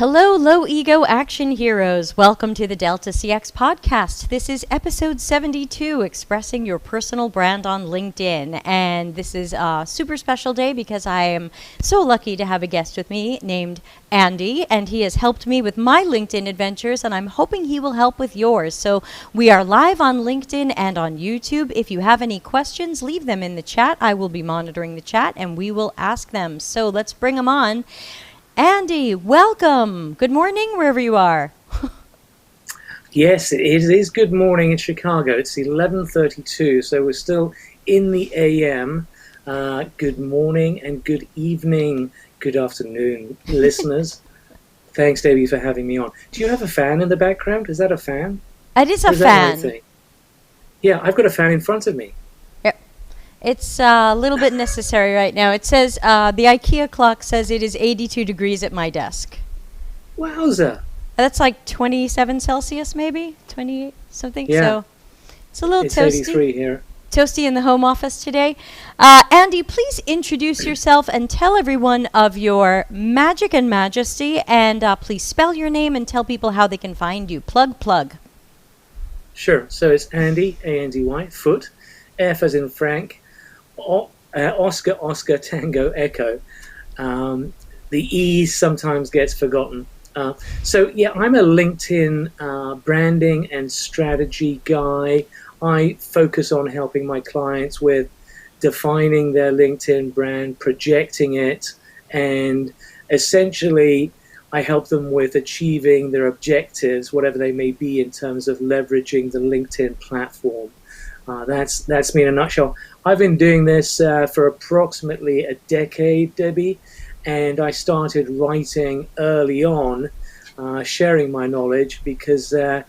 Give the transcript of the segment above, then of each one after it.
Hello, low ego action heroes. Welcome to the Delta CX podcast. This is episode 72, Expressing Your Personal Brand on LinkedIn. And this is a super special day because I am so lucky to have a guest with me named Andy, and he has helped me with my LinkedIn adventures, and I'm hoping he will help with yours. So we are live on LinkedIn and on YouTube. If you have any questions, leave them in the chat. I will be monitoring the chat, and we will ask them. So let's bring them on. Andy, welcome. Good morning, wherever you are. Yes, it is good morning in Chicago. It's 11:32, so we're still in the AM. Good morning and good evening, good afternoon, listeners. Thanks, Debbie, for having me on. Do you have a fan in the background? Is that a fan? It is a fan. Yeah, I've got a fan in front of me. It's a little bit necessary right now. It says, the IKEA clock says it is 82 degrees at my desk. Wowza. That's like 27 Celsius, maybe? 28 something? Yeah. So it's a little it's toasty. 83 here. Toasty in the home office today. Andy, please introduce yourself and tell everyone of your magic and majesty. And please spell your name and tell people how they can find you. Plug. Sure. So it's Andy, A-N-D-Y, Foot, F as in Frank, Oscar, Tango, Echo. The E sometimes gets forgotten. So yeah, I'm a LinkedIn branding and strategy guy. I focus on helping my clients with defining their LinkedIn brand, projecting it, and essentially I help them with achieving their objectives, whatever they may be, in terms of leveraging the LinkedIn platform. That's me in a nutshell. I've been doing this for approximately a decade, Debbie, and I started writing early on, sharing my knowledge, because I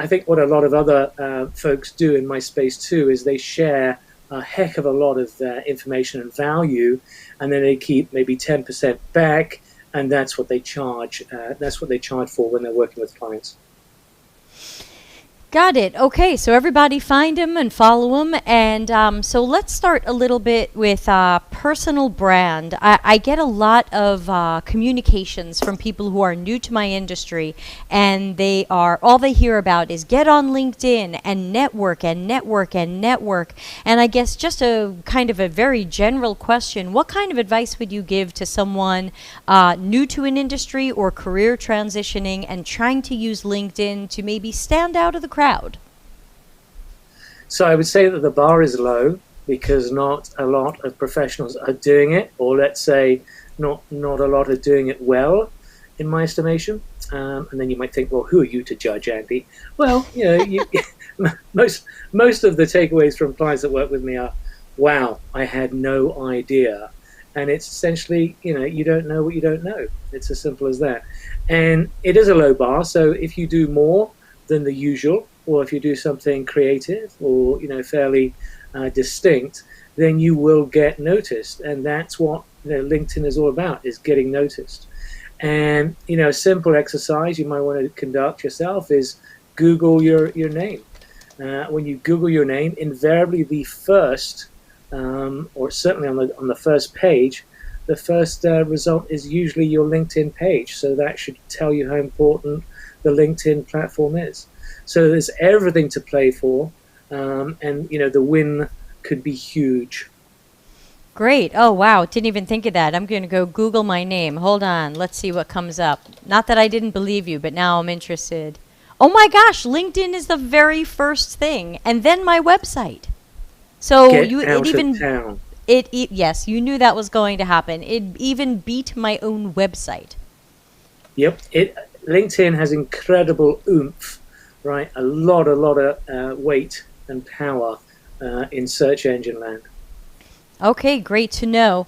think what a lot of other folks do in my space too is they share a heck of a lot of information and value, and then they keep maybe 10% back, and that's what they charge. That's what they charge for when they're working with clients. Got it. Okay, so everybody find him and follow him. And so let's start a little bit with personal brand. I get a lot of communications from people who are new to my industry, and all they hear about is get on LinkedIn and network and network and network. And I guess just a kind of a very general question, what kind of advice would you give to someone new to an industry or career transitioning and trying to use LinkedIn to maybe stand out of the crowd? So I would say that the bar is low because not a lot of professionals are doing it, or let's say not a lot are doing it well, in my estimation. And then you might think, well, who are you to judge, Andy? Well, most of the takeaways from clients that work with me are, wow, I had no idea. And it's essentially, you don't know what you don't know. It's as simple as that. And it is a low bar. So if you do more than the usual, or if you do something creative or fairly distinct, then you will get noticed, and that's what LinkedIn is all about, is getting noticed. And a simple exercise you might want to conduct yourself is Google your name. When you Google your name, invariably the first, or certainly on the first page, the first result is usually your LinkedIn page. So that should tell you how important the LinkedIn platform is. So there's everything to play for, and the win could be huge. Great. Oh, wow. Didn't even think of that. I'm going to go Google my name. Hold on. Let's see what comes up. Not that I didn't believe you, but now I'm interested. Oh my gosh, LinkedIn is the very first thing, and then my website. So yes, you knew that was going to happen. It even beat my own website. Yep. LinkedIn has incredible oomph. Right, a lot of weight and power in search engine land. Okay, great to know.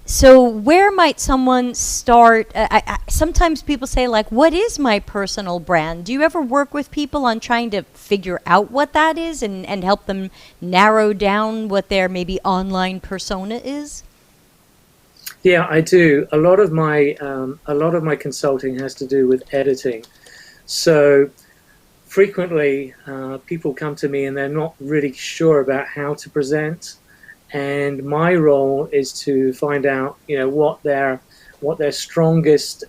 So where might someone start? Sometimes people say, like, what is my personal brand? Do you ever work with people on trying to figure out what that is and help them narrow down what their maybe online persona is? Yeah, I do. A lot of my consulting has to do with editing. So frequently people come to me and they're not really sure about how to present, and my role is to find out what their what their strongest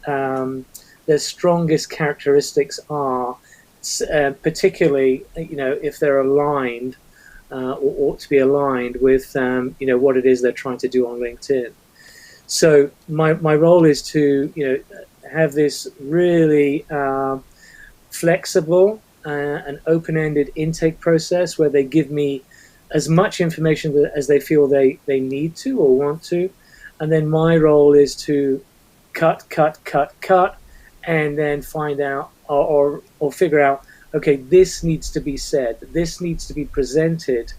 characteristics are, particularly if they're aligned or ought to be aligned with what it is they're trying to do on LinkedIn. So my role is to have this really flexible and open-ended intake process where they give me as much information as they feel they need to or want to, and then my role is to cut, and then find out or figure out, okay, this needs to be said, this needs to be presented,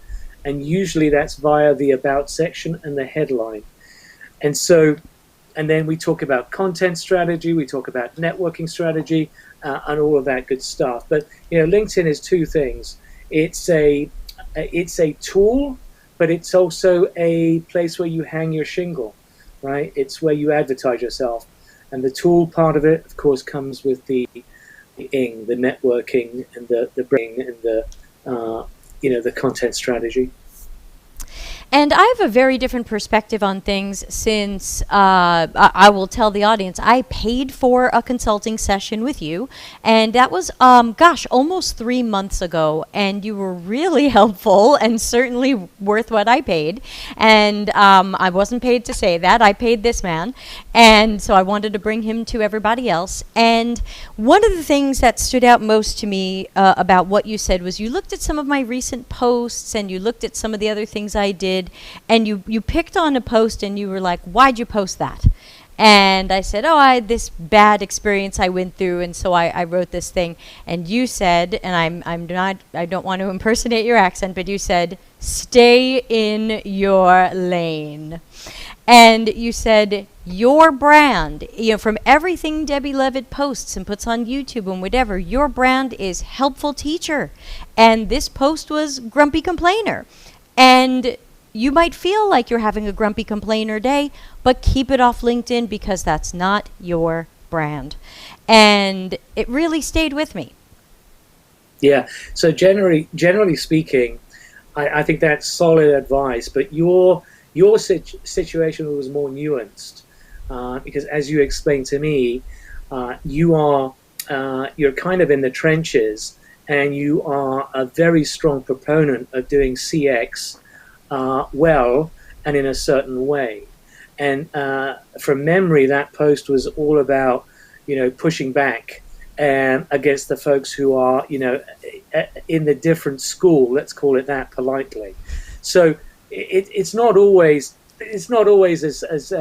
and usually that's via the about section and the headline. And then we talk about content strategy, we talk about networking strategy, and all of that good stuff. But LinkedIn is two things. It's a tool, but it's also a place where you hang your shingle, right? It's where you advertise yourself. And the tool part of it, of course, comes with the networking and the bring and the content strategy. And I have a very different perspective on things since I will tell the audience I paid for a consulting session with you, and that was, almost 3 months ago, and you were really helpful and certainly worth what I paid. And I wasn't paid to say that. I paid this man, and so I wanted to bring him to everybody else. And one of the things that stood out most to me about what you said was you looked at some of my recent posts and you looked at some of the other things I did, and you picked on a post and you were like, why'd you post that? And I said, I had this bad experience I went through, and so I wrote this thing. And you said, and I don't want to impersonate your accent, but you said, stay in your lane. And you said your brand, from everything Debbie Levitt posts and puts on YouTube and whatever, your brand is helpful teacher. And this post was grumpy complainer. And you might feel like you're having a grumpy complainer day, but keep it off LinkedIn because that's not your brand. And it really stayed with me. Yeah. So generally speaking, I think that's solid advice. But your situation was more nuanced because, as you explained to me, you're kind of in the trenches, and you are a very strong proponent of doing CX well and in a certain way. And from memory, that post was all about pushing back against the folks who are in the different school, let's call it that politely. So it's not always as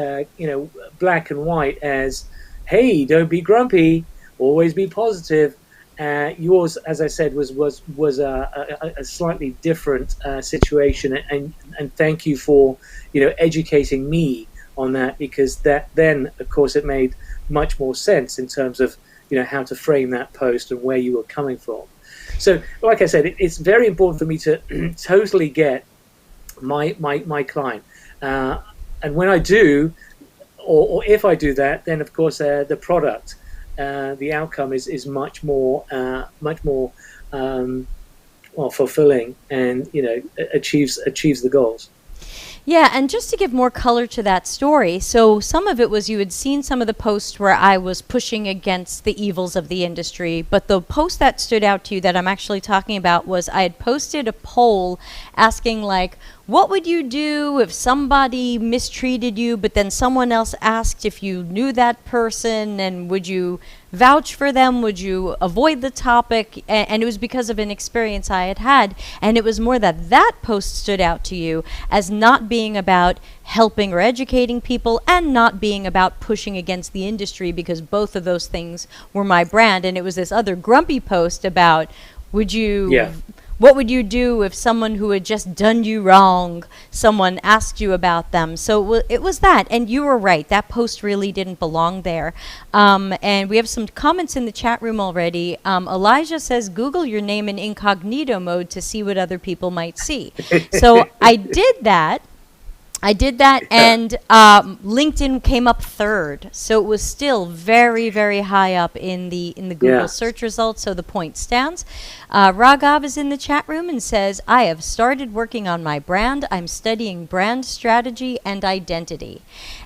black and white as, hey, don't be grumpy, always be positive. Yours, as I said, was a slightly different situation, and thank you for educating me on that, because that then, of course, it made much more sense in terms of how to frame that post and where you were coming from. So, like I said, it's very important for me to totally get my client, and when I do, or if I do that, then of course the product. The outcome is much more fulfilling, and achieves the goals. Yeah, and just to give more color to that story, so some of it was you had seen some of the posts where I was pushing against the evils of the industry, but the post that stood out to you that I'm actually talking about was I had posted a poll asking, like, what would you do if somebody mistreated you, but then someone else asked if you knew that person, and would you vouch for them? Would you avoid the topic? And it was because of an experience I had had. And it was more that post stood out to you as not being about helping or educating people, and not being about pushing against the industry, because both of those things were my brand. And it was this other grumpy post about, what would you do if someone who had just done you wrong, someone asked you about them? So it was that. And you were right. That post really didn't belong there. And we have some comments in the chat room already. Elijah says, Google your name in incognito mode to see what other people might see. So I did that. And LinkedIn came up third, so it was still very, very high up in the Google search results. So the point stands. Raghav is in the chat room and says, "I have started working on my brand. I'm studying brand strategy and identity."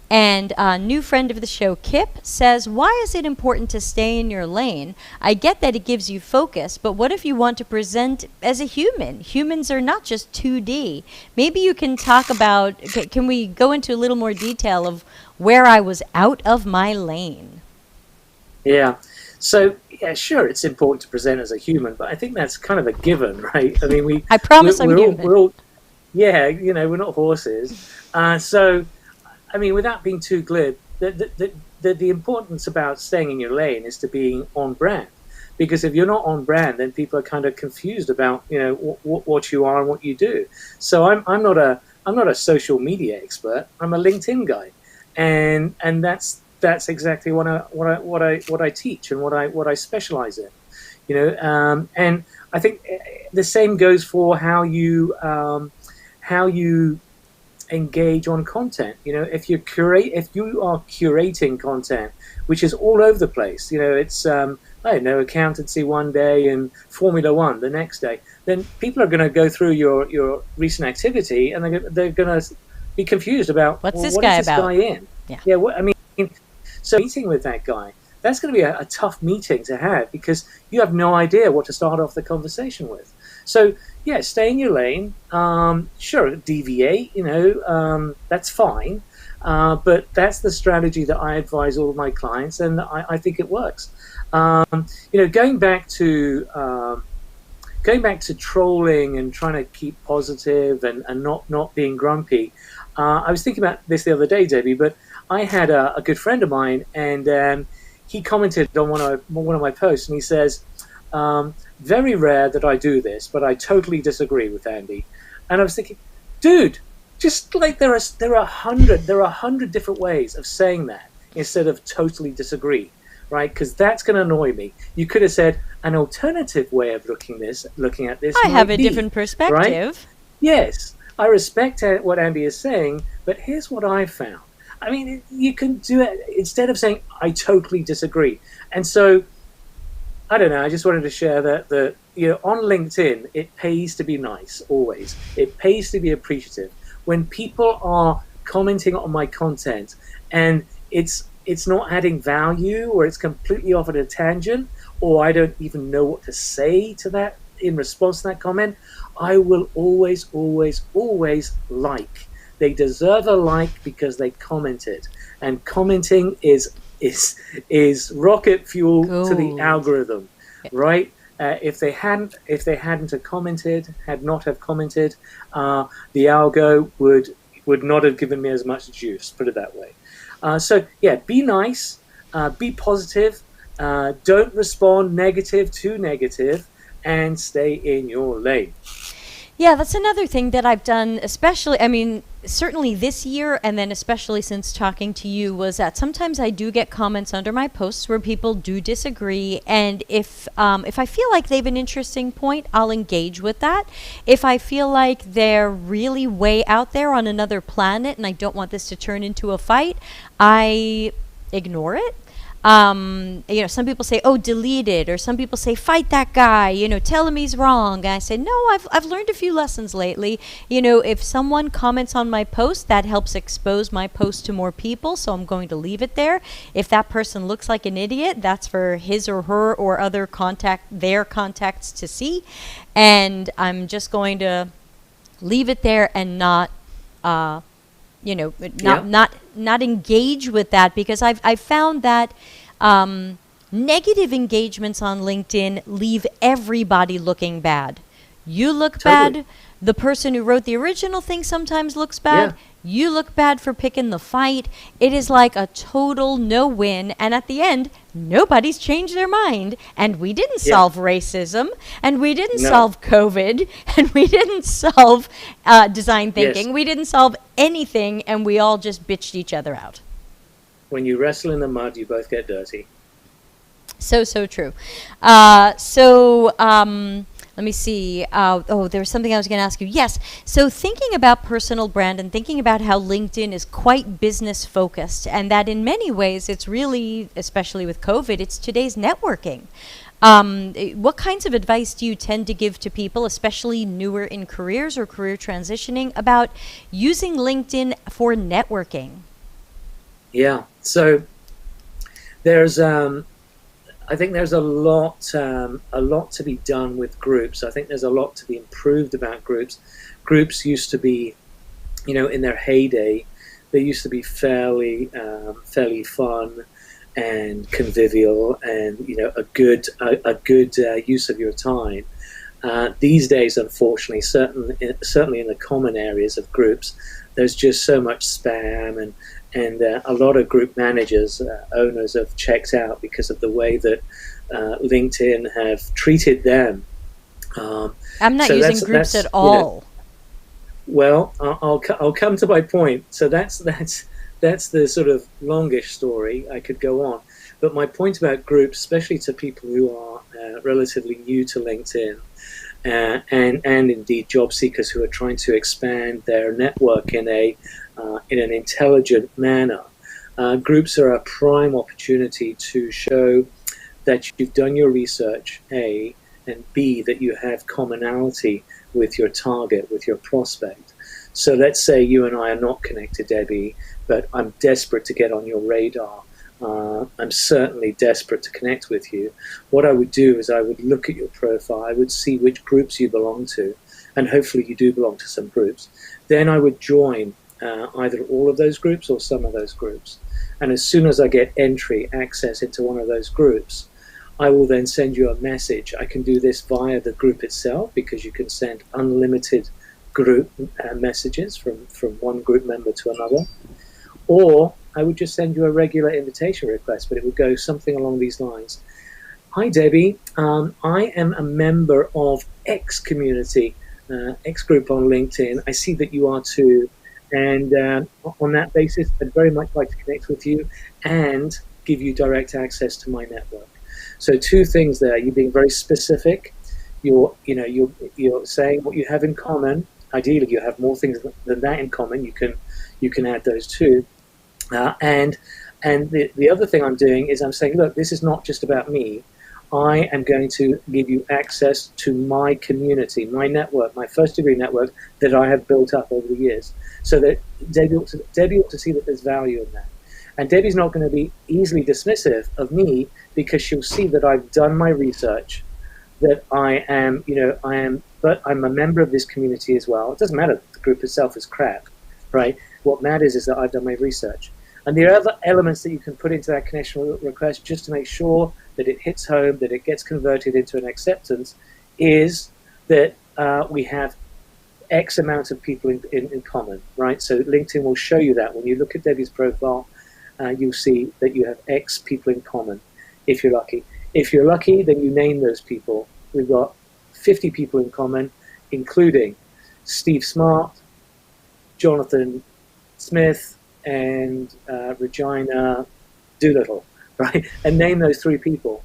And a new friend of the show, Kip, says, why is it important to stay in your lane? I get that it gives you focus, but what if you want to present as a human? Humans are not just 2D. Maybe you can talk about, can we go into a little more detail of where I was out of my lane? Yeah. So, yeah, sure, it's important to present as a human, but I think that's kind of a given, right? I mean, I promise I'm human. We're all, yeah, we're not horses. So, I mean, without being too glib, the importance about staying in your lane is to being on brand. Because if you're not on brand, then people are kind of confused about, what you are and what you do. So I'm not a social media expert. I'm a LinkedIn guy, and that's exactly what I teach and what I specialize in. And I think the same goes for how you engage on content. If you are curating content which is all over the place, it's accountancy one day and Formula One the next day, then people are going to go through your recent activity and they're going to be confused about what is this guy in. Yeah. So meeting with that guy, that's going to be a tough meeting to have because you have no idea what to start off the conversation with. So yeah, stay in your lane. Sure, deviate. That's fine. But that's the strategy that I advise all of my clients, and I think it works. Going back to trolling and trying to keep positive and not being grumpy. I was thinking about this the other day, Debbie, but I had a good friend of mine, and he commented on one of my posts, and he says, very rare that I do this, but I totally disagree with Andy. And I was thinking, dude, just like there are 100 different ways of saying that instead of totally disagree, right? Because that's going to annoy me. You could have said an alternative way of looking at this. I have a different perspective. Right? Yes, I respect what Andy is saying, but here's what I found. I mean, you can do it instead of saying I totally disagree. And so, I don't know. I just wanted to share that on LinkedIn, it pays to be nice. Always, it pays to be appreciative. When people are commenting on my content and it's not adding value, or it's completely off at a tangent, or I don't even know what to say to that in response to that comment, I will always like. They deserve a like because they commented, and commenting is rocket fuel to the algorithm, right? If they hadn't have commented, had commented, the algo would not have given me as much juice. Put it that way. So yeah, be nice, be positive, don't respond negative to negative, and stay in your lane. Yeah, that's another thing that I've done, certainly this year, and then especially since talking to you, was that sometimes I do get comments under my posts where people do disagree, and if I feel like they have an interesting point, I'll engage with that. If I feel like they're really way out there on another planet and I don't want this to turn into a fight, I ignore it. Some people say, oh, delete it, or some people say, fight that guy, tell him he's wrong. And I say, no, I've learned a few lessons lately. If someone comments on my post, that helps expose my post to more people, so I'm going to leave it there. If that person looks like an idiot, that's for his or her or their contacts to see. And I'm just going to leave it there and not engage with that, because I've found that negative engagements on LinkedIn leave everybody looking bad. You look bad. The person who wrote the original thing sometimes looks bad. Yeah. You look bad for picking the fight. It is like a total no-win. And at the end, nobody's changed their mind. And we didn't solve racism. And we didn't solve COVID. And we didn't solve design thinking. Yes. We didn't solve anything. And we all just bitched each other out. When you wrestle in the mud, you both get dirty. So true. Let me see. There was something I was going to ask you. Yes. So thinking about personal brand and thinking about how LinkedIn is quite business focused, and that in many ways it's really, especially with COVID, it's today's networking. What kinds of advice do you tend to give to people, especially newer in careers or career transitioning, about using LinkedIn for networking? Yeah. So there's I think there's a lot to be done with groups. I think there's a lot to be improved about groups. Groups used to be, in their heyday, they used to be fairly fun and convivial, and a good use of your time. These days, unfortunately, certainly in the common areas of groups, there's just so much spam, and a lot of group managers, owners have checked out because of the way that LinkedIn have treated them. I'm not So using groups at all. Well, I'll come to my point. So that's the sort of longish story. I could go on, but my point about groups, especially to people who are relatively new to LinkedIn, and indeed job seekers who are trying to expand their network in an intelligent manner, groups are a prime opportunity to show that you've done your research, A, and B, that you have commonality with your target, with your prospect. So let's say you and I are not connected, Debbie, but I'm desperate to get on your radar. I'm certainly desperate to connect with you. What I would do is I would look at your profile, I would see which groups you belong to, and hopefully you do belong to some groups. Then I would join either all of those groups or some of those groups. And as soon as I get access into one of those groups, I will then send you a message. I can do this via the group itself, because you can send unlimited group messages from one group member to another. Or I would just send you a regular invitation request, but it would go something along these lines. Hi, Debbie. I am a member of X community, X group on LinkedIn. I see that you are too. And on that basis, I'd very much like to connect with you and give you direct access to my network. So two things there. You're being very specific. You're saying what you have in common. Ideally, you have more things than that in common. You can add those too. And the other thing I'm doing is I'm saying, look, this is not just about me. I am going to give you access to my community, my network, my first degree network that I have built up over the years. So that Debbie ought to see that there's value in that. And Debbie's not going to be easily dismissive of me, because she'll see that I've done my research, that but I'm a member of this community as well. It doesn't matter if the group itself is crap, right? What matters is that I've done my research. And the other elements that you can put into that connection request, just to make sure that it hits home, that it gets converted into an acceptance, is that we have X amount of people in common, right? So LinkedIn will show you that. When you look at Debbie's profile, you'll see that you have X people in common, if you're lucky. If you're lucky, then you name those people. We've got 50 people in common, including Steve Smart, Jonathan Smith, and Regina Doolittle, right? And name those three people.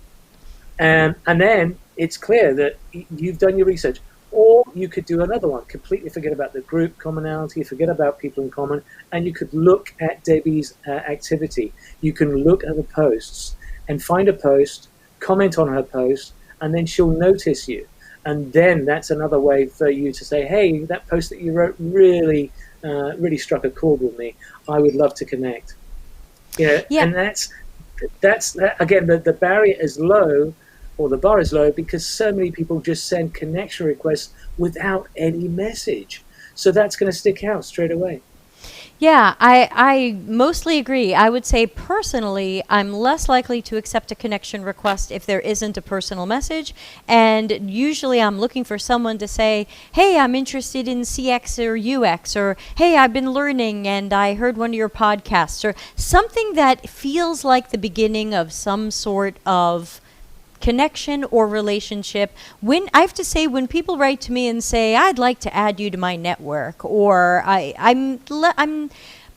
And then it's clear that you've done your research. Or you could do another one, completely forget about the group commonality, forget about people in common, and you could look at Debbie's activity. You can look at the posts and find a post, comment on her post, and then she'll notice you. And then that's another way for you to say, hey, that post that you wrote really struck a chord with me. I would love to connect. Yeah. And that's again, the barrier is low, or the bar is low, because so many people just send connection requests without any message. So that's going to stick out straight away. Yeah, I mostly agree. I would say personally, I'm less likely to accept a connection request if there isn't a personal message. And usually I'm looking for someone to say, hey, I'm interested in CX or UX, or hey, I've been learning and I heard one of your podcasts, or something that feels like the beginning of some sort of connection or relationship. When I have to say, when people write to me and say, I'd like to add you to my network, or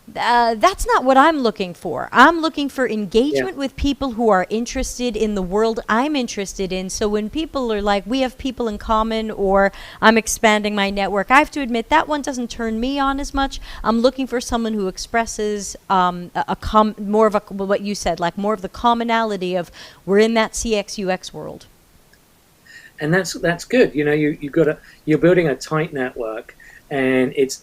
that's not what I'm looking for. I'm looking for engagement with people who are interested in the world I'm interested in. So when people are like, we have people in common, or I'm expanding my network, I have to admit that one doesn't turn me on as much. I'm looking for someone who expresses more of what you said, like more of the commonality of we're in that CX UX world. And that's good. You're building a tight network, and it's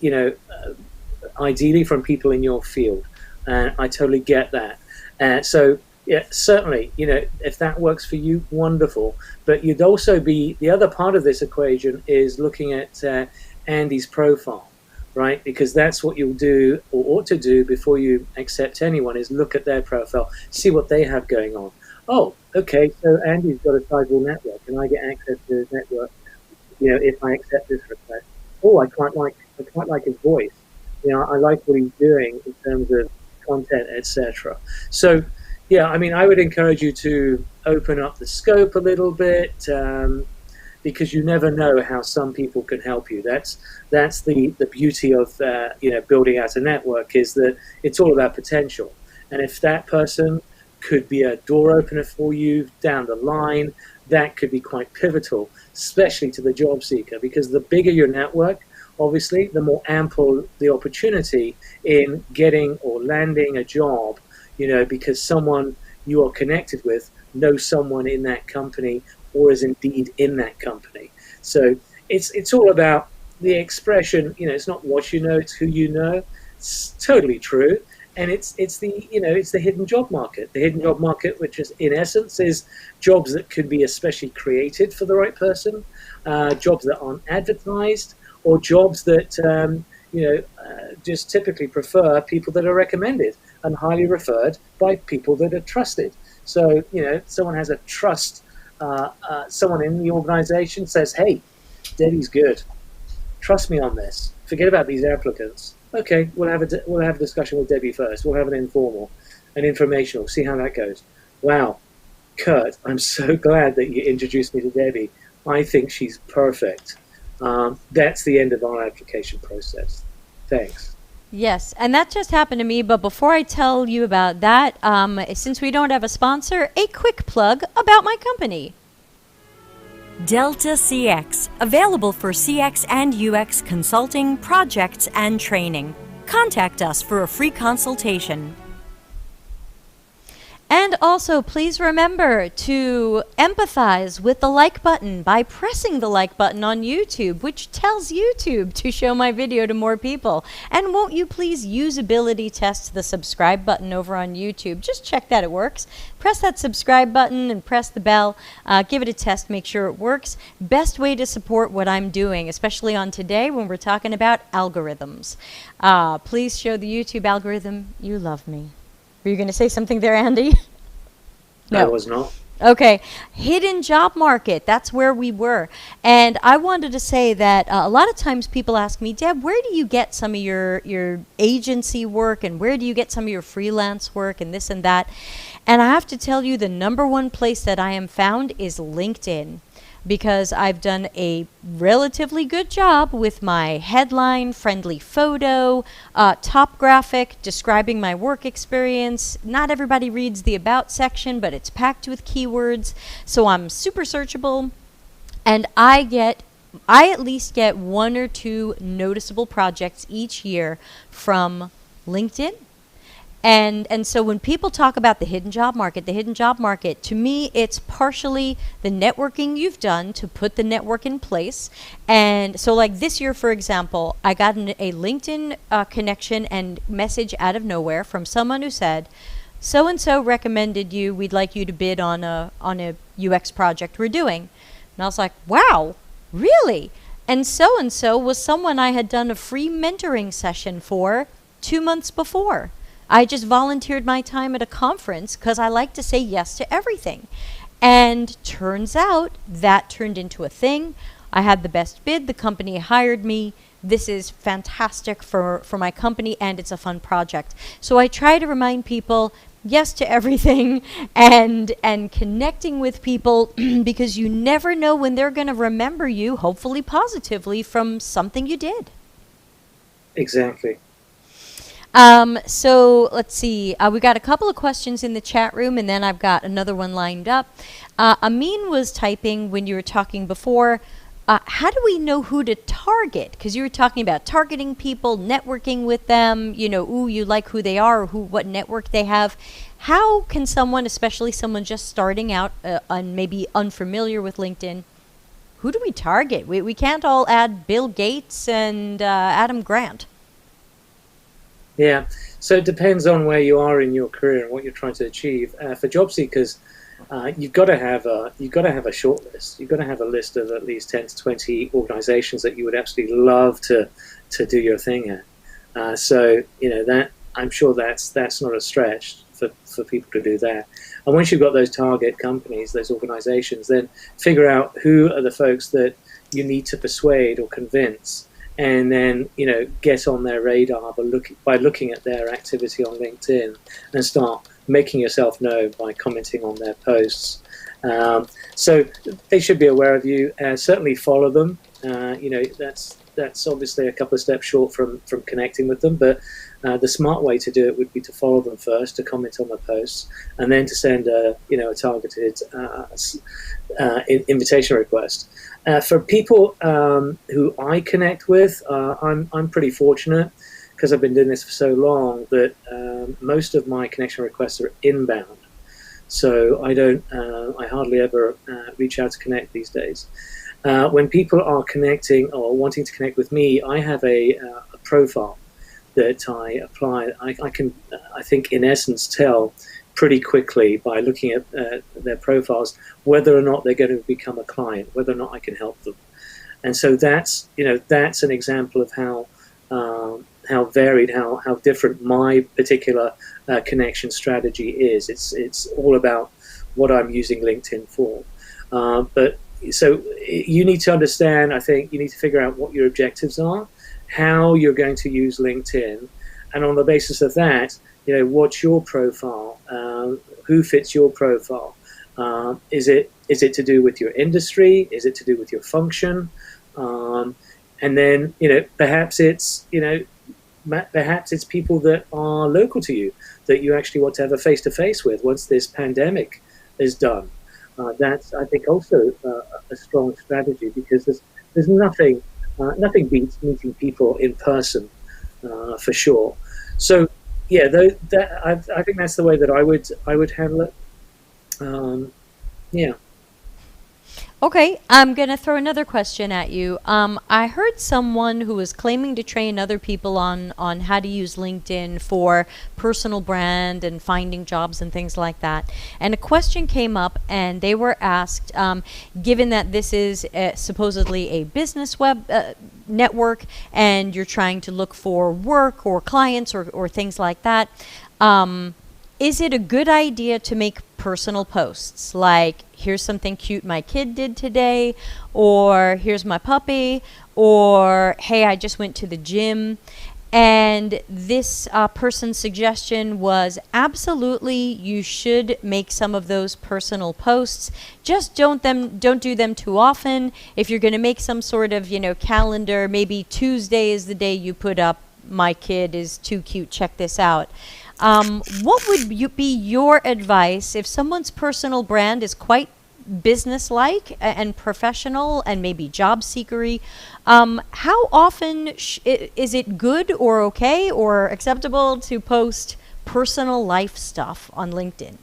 ideally from people in your field. And I totally get that. So yeah, certainly, if that works for you, wonderful. But you'd also be the other part of this equation is looking at Andy's profile, right? Because that's what you'll do or ought to do before you accept anyone is look at their profile, see what they have going on. Oh, okay, so Andy's got a sizable network, and I get access to his network, if I accept this request. Oh, I quite like his voice. I like what he's doing in terms of content, etc. So, yeah, I mean, I would encourage you to open up the scope a little bit, because you never know how some people can help you. That's the beauty of building out a network, is that it's all about potential. And if that person could be a door opener for you down the line, that could be quite pivotal, especially to the job seeker, because the bigger your network, obviously, the more ample the opportunity in getting or landing a job, because someone you are connected with knows someone in that company or is indeed in that company. So it's all about the expression, it's not what you know, it's who you know. It's totally true. And it's the hidden job market. The hidden job market, which is in essence is jobs that could be especially created for the right person, jobs that aren't advertised, or jobs that just typically prefer people that are recommended and highly referred by people that are trusted. So someone has a trust. Someone in the organization says, "Hey, Debbie's good. Trust me on this. Forget about these applicants." Okay, we'll have a discussion with Debbie first. We'll have an informal, an informational. See how that goes. Wow, Kurt, I'm so glad that you introduced me to Debbie. I think she's perfect. That's the end of our application process. Thanks. Yes, and that just happened to me. But before I tell you about that, since we don't have a sponsor, a quick plug about my company. Delta CX, available for CX and UX consulting, projects, and training. Contact us for a free consultation. And also, please remember to empathize with the like button by pressing the like button on YouTube, which tells YouTube to show my video to more people. And won't you please usability test the subscribe button over on YouTube? Just check that it works. Press that subscribe button and press the bell. Give it a test, make sure it works. Best way to support what I'm doing, especially on today when we're talking about algorithms. Please show the YouTube algorithm you love me. Were you going to say something there, Andy? No. I was not. Okay. Hidden job market. That's where we were. And I wanted to say that a lot of times people ask me, Deb, where do you get some of your agency work, and where do you get some of your freelance work and this and that? And I have to tell you, the number one place that I am found is LinkedIn, because I've done a relatively good job with my headline, friendly photo, top graphic describing my work experience. Not everybody reads the About section, but it's packed with keywords, so I'm super searchable. And I at least get 1 or 2 noticeable projects each year from LinkedIn. And so when people talk about the hidden job market, to me, it's partially the networking you've done to put the network in place. And so like this year, for example, I got a LinkedIn connection and message out of nowhere from someone who said, so-and-so recommended you, we'd like you to bid on a UX project we're doing. And I was like, wow, really? And so was someone I had done a free mentoring session for 2 months before. I just volunteered my time at a conference because I like to say yes to everything. And turns out that turned into a thing. I had the best bid. The company hired me. This is fantastic for my company, and it's a fun project. So I try to remind people yes to everything and connecting with people because you never know when they're going to remember you, hopefully positively, from something you did. Exactly. So let's see. We got a couple of questions in the chat room, and then I've got another one lined up. Amin was typing when you were talking before. How do we know who to target? Because you were talking about targeting people, networking with them. You like who they are, or what network they have. How can someone, especially someone just starting out and maybe unfamiliar with LinkedIn, who do we target? We can't all add Bill Gates and Adam Grant. Yeah. So it depends on where you are in your career and what you're trying to achieve. For job seekers, you've got to have a short list. You've got to have a list of at least 10 to 20 organizations that you would absolutely love to do your thing at. So that I'm sure that's not a stretch for people to do that. And once you've got those target companies, those organizations, then figure out who are the folks that you need to persuade or convince, and then get on their radar by looking at their activity on LinkedIn and start making yourself known by commenting on their posts. So they should be aware of you. Certainly follow them. That's obviously a couple of steps short from connecting with them, but the smart way to do it would be to follow them first, to comment on their posts, and then to send a targeted invitation request. For people who I connect with, I'm pretty fortunate because I've been doing this for so long that most of my connection requests are inbound. So I hardly ever reach out to connect these days. When people are connecting or wanting to connect with me, I have a profile that I apply. I can, I think, in essence, tell pretty quickly by looking at their profiles whether or not they're going to become a client, whether or not I can help them. And so that's an example of how varied, how different my particular connection strategy is. It's all about what I'm using LinkedIn for. But so you need to understand, I think you need to figure out what your objectives are, how you're going to use LinkedIn, and on the basis of that, what's your profile, who fits your profile. Is it to do with your industry? Is it to do with your function? And then perhaps it's people that are local to you that you actually want to have a face-to-face with once this pandemic is done. That's, I think, also a strong strategy, because there's nothing beats meeting people in person, for sure. So yeah, I think that's the way that I would handle it. Yeah. Okay, I'm going to throw another question at you. I heard someone who was claiming to train other people on how to use LinkedIn for personal brand and finding jobs and things like that. And a question came up, and they were asked, given that this is supposedly a business web network and you're trying to look for work or clients or things like that, is it a good idea to make personal posts like, here's something cute my kid did today, or here's my puppy, or hey, I just went to the gym? And this person's suggestion was absolutely you should make some of those personal posts. Just don't do them too often. If you're going to make some sort of calendar, maybe Tuesday is the day you put up, my kid is too cute, check this out. What would be your advice if someone's personal brand is quite business-like and professional and maybe job seekery? How often is it good or okay or acceptable to post personal life stuff on LinkedIn?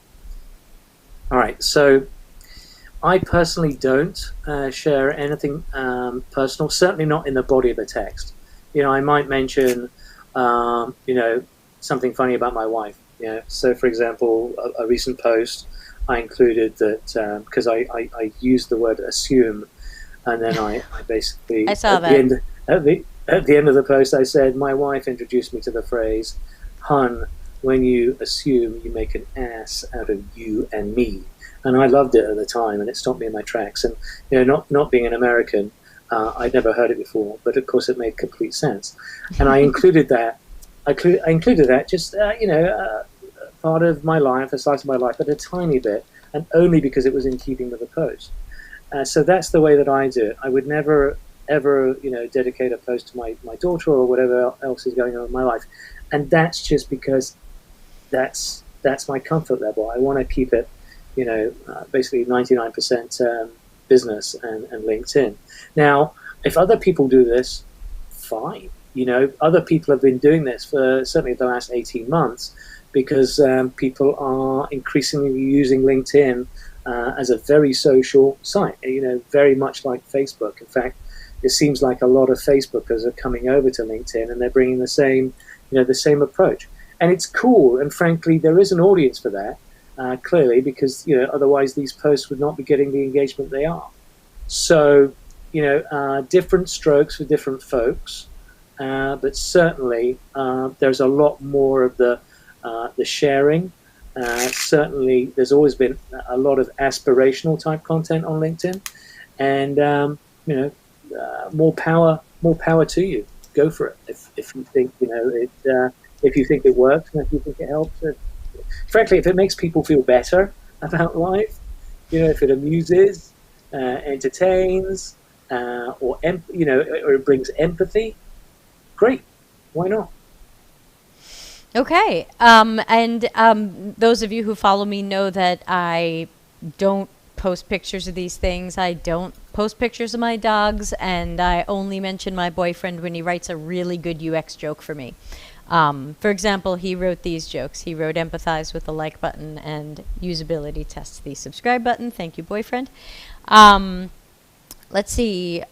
All right. So I personally don't share anything personal, certainly not in the body of a text. I might mention, something funny about my wife. So for example, a recent post, I included that because I used the word assume, and then I basically I saw that. At the end of the post I said, my wife introduced me to the phrase, "Hun, when you assume, you make an ass out of you and me." And I loved it at the time, and it stopped me in my tracks. And not being an American, I'd never heard it before, but of course it made complete sense. And I included that. I included that just part of my life, a slice of my life, but a tiny bit, and only because it was in keeping with the post. So that's the way that I do it. I would never ever dedicate a post to my daughter or whatever else is going on in my life, and that's just because that's my comfort level. I want to keep it basically 99% business and LinkedIn. Now, if other people do this, fine. Other people have been doing this for certainly the last 18 months because people are increasingly using LinkedIn as a very social site, very much like Facebook. In fact, it seems like a lot of Facebookers are coming over to LinkedIn and they're bringing the same approach. And it's cool. And frankly, there is an audience for that, clearly, because, otherwise these posts would not be getting the engagement they are. So, different strokes for different folks. But certainly, there's a lot more of the sharing. Certainly, there's always been a lot of aspirational type content on LinkedIn, and more power to you. Go for it if you think if you think it works and if you think it helps. Frankly, if it makes people feel better about life, if it amuses, entertains, or it brings empathy, great. Why not? Okay. Those of you who follow me know that I don't post pictures of these things. I don't post pictures of my dogs, and I only mention my boyfriend when he writes a really good UX joke for me. For example, he wrote these jokes. He wrote empathize with the like button and usability tests the subscribe button. Thank you, boyfriend. Let's see.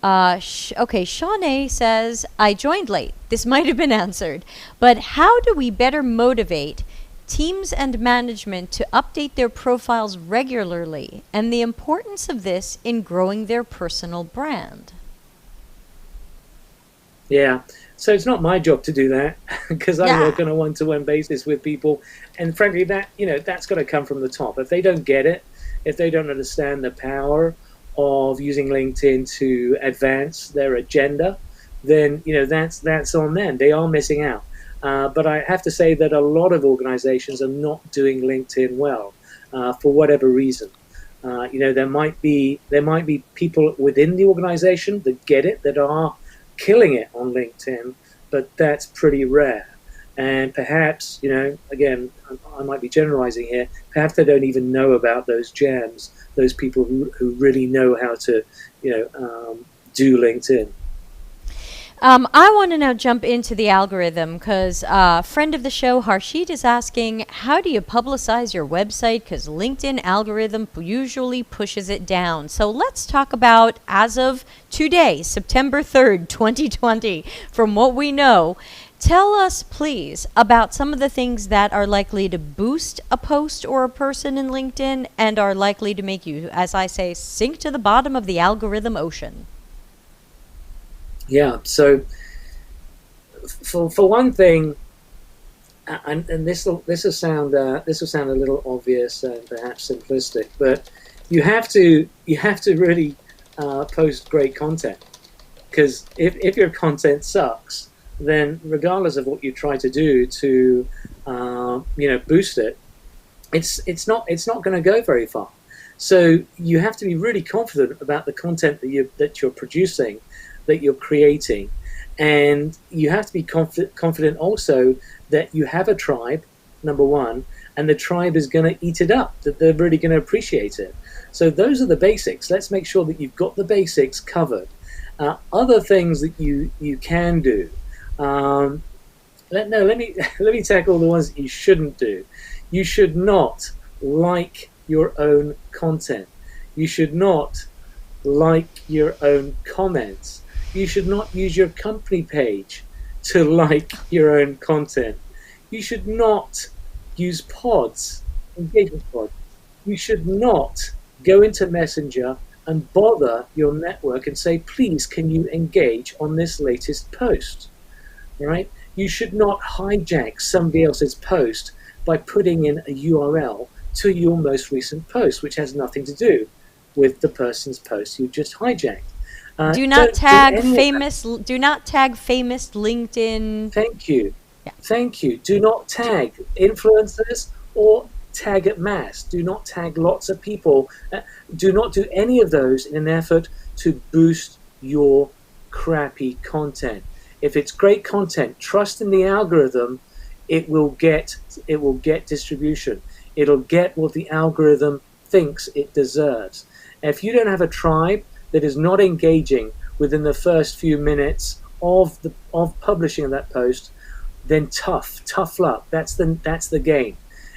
Okay, Shawnee says, I joined late. This might have been answered. But how do we better motivate teams and management to update their profiles regularly, and the importance of this in growing their personal brand? Yeah, so it's not my job to do that because I work on a one-to-one basis with people, and frankly, that's got to come from the top. If they don't get it, if they don't understand the power of using LinkedIn to advance their agenda, then that's on them. They are missing out. But I have to say that a lot of organizations are not doing LinkedIn well for whatever reason. There might be people within the organization that get it, that are killing it on LinkedIn, but that's pretty rare. And perhaps, again, I might be generalizing here, perhaps they don't even know about those gems, those people who really know how to, do LinkedIn. I want to now jump into the algorithm because a friend of the show, Harshit, is asking, how do you publicize your website? Because LinkedIn algorithm usually pushes it down. So let's talk about, as of today, September 3rd, 2020, from what we know, tell us, please, about some of the things that are likely to boost a post or a person in LinkedIn and are likely to make you, as I say, sink to the bottom of the algorithm ocean. Yeah, so for one thing, and this will sound a little obvious and perhaps simplistic, but you have to really post great content, because if your content sucks, then regardless of what you try to do to boost it, it's not going to go very far. So you have to be really confident about the content that you're producing, that you're creating, and you have to be confident also that you have a tribe, number one, and the tribe is going to eat it up, that they're really going to appreciate it. So those are the basics. Let's make sure that you've got the basics covered. Other things that you can do. Let me tackle the ones that you shouldn't do. You should not like your own content. You should not like your own comments. You should not use your company page to like your own content. You should not use pods, engagement pods. You should not go into Messenger and bother your network and say, please, can you engage on this latest post? Right? You should not hijack somebody else's post by putting in a URL to your most recent post, which has nothing to do with the person's post you just hijacked. Do not tag famous LinkedIn. Thank you. Yeah. Thank you. Do not tag influencers or tag at mass. Do not tag lots of people. Do not do any of those in an effort to boost your crappy content. If it's great content, trust in the algorithm. It will get distribution. It'll get what the algorithm thinks it deserves. If you don't have a tribe that is not engaging within the first few minutes of publishing of that post, then tough luck. That's the game.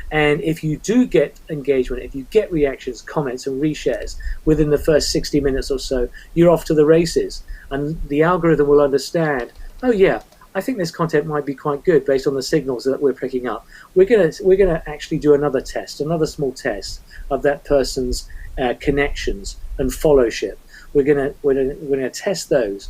And if you do get engagement, if you get reactions, comments, and reshares within the first 60 minutes or so, you're off to the races. And the algorithm will understand, oh yeah, I think this content might be quite good based on the signals that we're picking up. We're gonna actually do another test, another small test of that person's connections and followship. We're gonna test those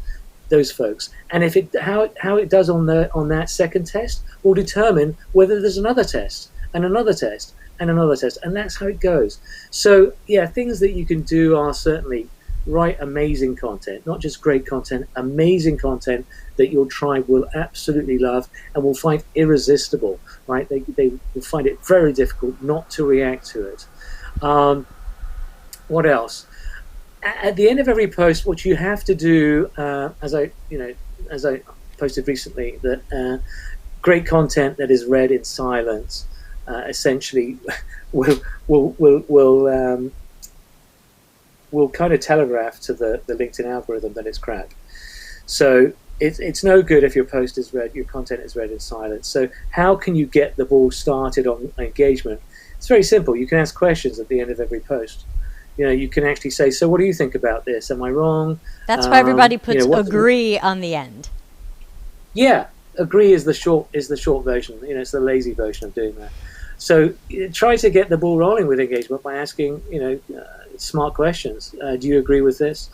folks, and if how it does on that second test will determine whether there's another test and another test and another test, and that's how it goes. So yeah, things that you can do are certainly write amazing content, not just great content, amazing content that your tribe will absolutely love and will find irresistible, right? They will find it very difficult not to react to it. What else? At the end of every post, what you have to do, as I posted recently, that great content that is read in silence, essentially will kind of telegraph to the LinkedIn algorithm that it's crap. So it's no good if your post is read, your content is read in silence. So how can you get the ball started on engagement? It's very simple. You can ask questions at the end of every post. You can actually say, so what do you think about this? Am I wrong? That's why everybody puts agree on the end. Yeah, agree is the short version. It's the lazy version of doing that. So try to get the ball rolling with engagement by asking, smart questions. Do you agree with this?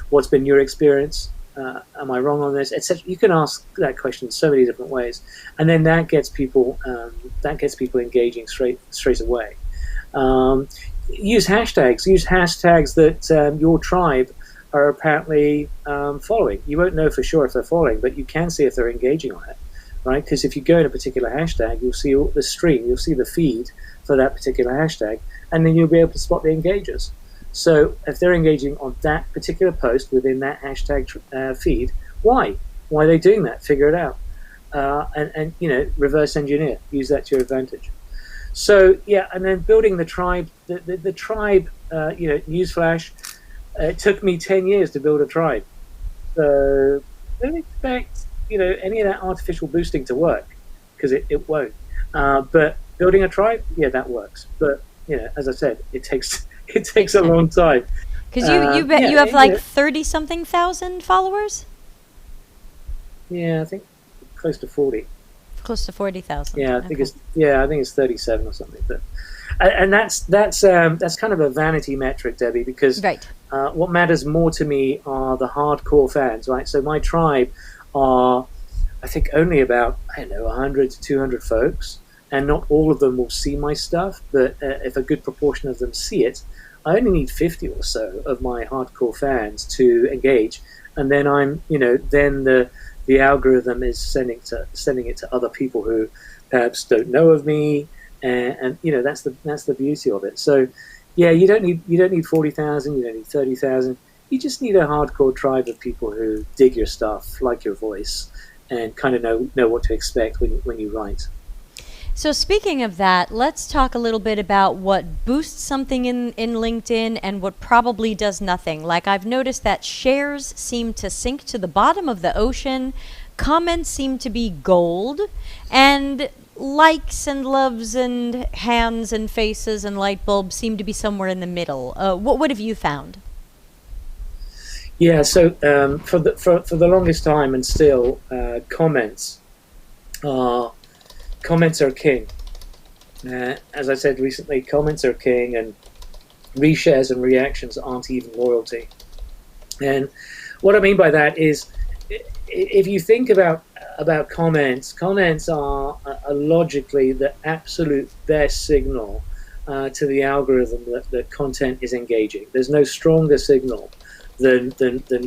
What's been your experience? Am I wrong on this? Etc. You can ask that question in so many different ways, and then that gets people engaging straight away. Use hashtags. Use hashtags that your tribe are apparently following. You won't know for sure if they're following, but you can see if they're engaging on it, right? Because if you go in a particular hashtag, you'll see the stream, you'll see the feed for that particular hashtag, and then you'll be able to spot the engagers. So if they're engaging on that particular post within that hashtag feed, why? Why are they doing that? Figure it out, and reverse engineer. Use that to your advantage. So yeah, and then building the tribe. The tribe. Newsflash. It took me 10 years to build a tribe. So don't expect any of that artificial boosting to work, because it won't. But building a tribe, yeah, that works. But as I said, it takes a long time. Because you have like 30-something thousand followers. Yeah, I think close to 40. Close to 40,000. Yeah, I think it's 37 or something. But and that's kind of a vanity metric, Debbie, because right. What matters more to me are the hardcore fans, right? So my tribe are, I think, only about 100 to 200 folks, and not all of them will see my stuff. But if a good proportion of them see it, I only need 50 or so of my hardcore fans to engage, and then then the algorithm is sending it to other people who perhaps don't know of me, and that's the beauty of it. So yeah, you don't need 40,000, you don't need 30,000. You just need a hardcore tribe of people who dig your stuff, like your voice, and kind of know what to expect when you write. So speaking of that, let's talk a little bit about what boosts something in LinkedIn and what probably does nothing. Like, I've noticed that shares seem to sink to the bottom of the ocean, comments seem to be gold, and likes and loves and hands and faces and light bulbs seem to be somewhere in the middle. What have you found? Yeah, so for the longest time, and still, comments are king. As I said recently, comments are king, and reshares and reactions aren't even loyalty. And what I mean by that is, if you think about comments are logically the absolute best signal to the algorithm that content is engaging. There's no stronger signal than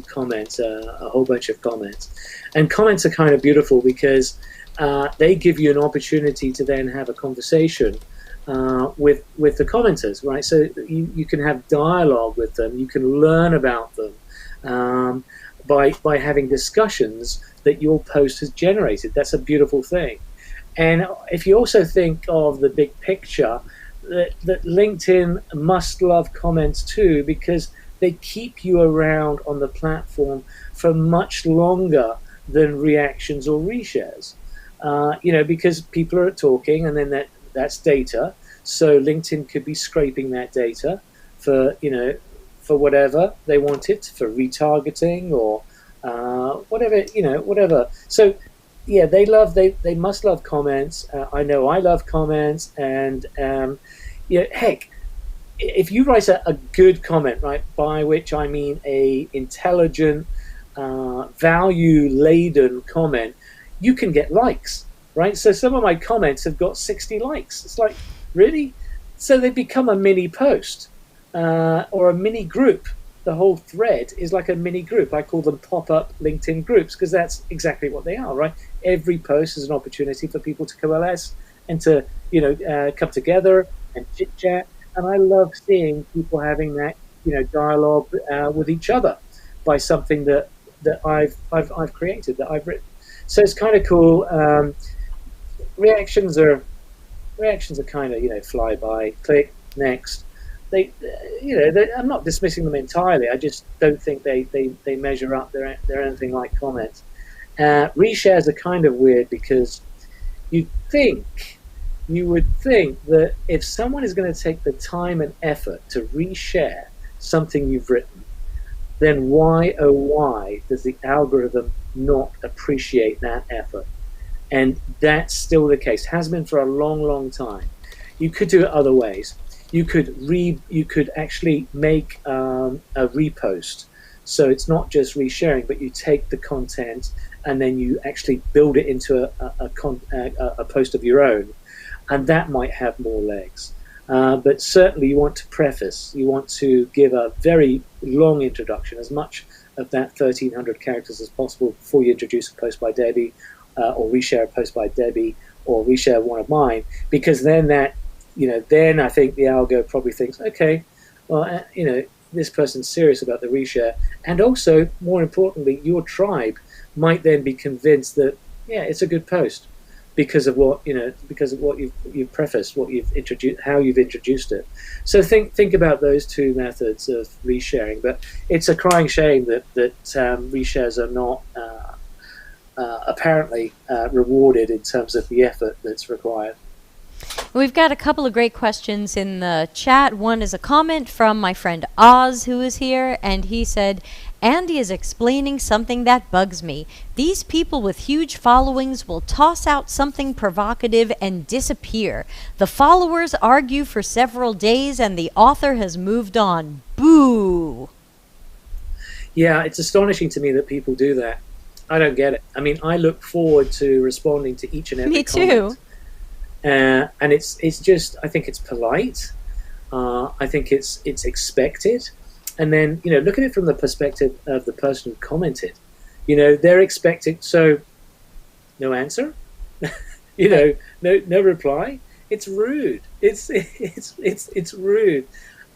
comments, a whole bunch of comments. And comments are kind of beautiful because they give you an opportunity to then have a conversation with the commenters, right? So you can have dialogue with them, you can learn about them by having discussions that your post has generated. That's a beautiful thing. And if you also think of the big picture, that LinkedIn must love comments too, because they keep you around on the platform for much longer than reactions or reshares. Because people are talking, and then that's data. So LinkedIn could be scraping that data for whatever they want it, for retargeting or whatever. So yeah, they must love comments. I know I love comments, and heck, if you write a good comment, right, by which I mean a intelligent, value laden comment, you can get likes, right? So some of my comments have got 60 likes. It's like, really? So they become a mini post, or a mini group. The whole thread is like a mini group. I call them pop-up LinkedIn groups, because that's exactly what they are, right? Every post is an opportunity for people to coalesce and to come together and chit chat. And I love seeing people having that dialogue with each other by something that I've created, that I've written. So it's kind of cool. Reactions are kind of fly by, click, next. I'm not dismissing them entirely. I just don't think they measure up. They're anything like comments. Reshares are kind of weird, because you would think that if someone is going to take the time and effort to reshare something you've written, then why, oh why, does the algorithm not appreciate that effort? And that's still the case. Has been for a long, long time. You could do it other ways. You could actually make a repost. So it's not just resharing, but you take the content and then you actually build it into a post of your own. And that might have more legs. But certainly you want to preface, you want to give a very long introduction, as much of that 1,300 characters as possible before you introduce a post by Debbie, or reshare a post by Debbie, or reshare one of mine, because then then I think the algo probably thinks, okay, well, this person's serious about the reshare. And also, more importantly, your tribe might then be convinced that, yeah, it's a good post, because of what you've prefaced, what you've introduced, how you've introduced it. So think about those two methods of resharing. But it's a crying shame that reshares are not apparently rewarded in terms of the effort that's required. We've got a couple of great questions in the chat. One is a comment from my friend Oz, who is here, and he said, Andy is explaining something that bugs me. These people with huge followings will toss out something provocative and disappear. The followers argue for several days and the author has moved on. Boo! Yeah, it's astonishing to me that people do that. I don't get it. I mean, I look forward to responding to each and every comment. Me too. And it's just, I think it's polite. I think it's expected. And then, look at it from the perspective of the person who commented. They're expecting, so no answer, no reply. It's rude. It's rude.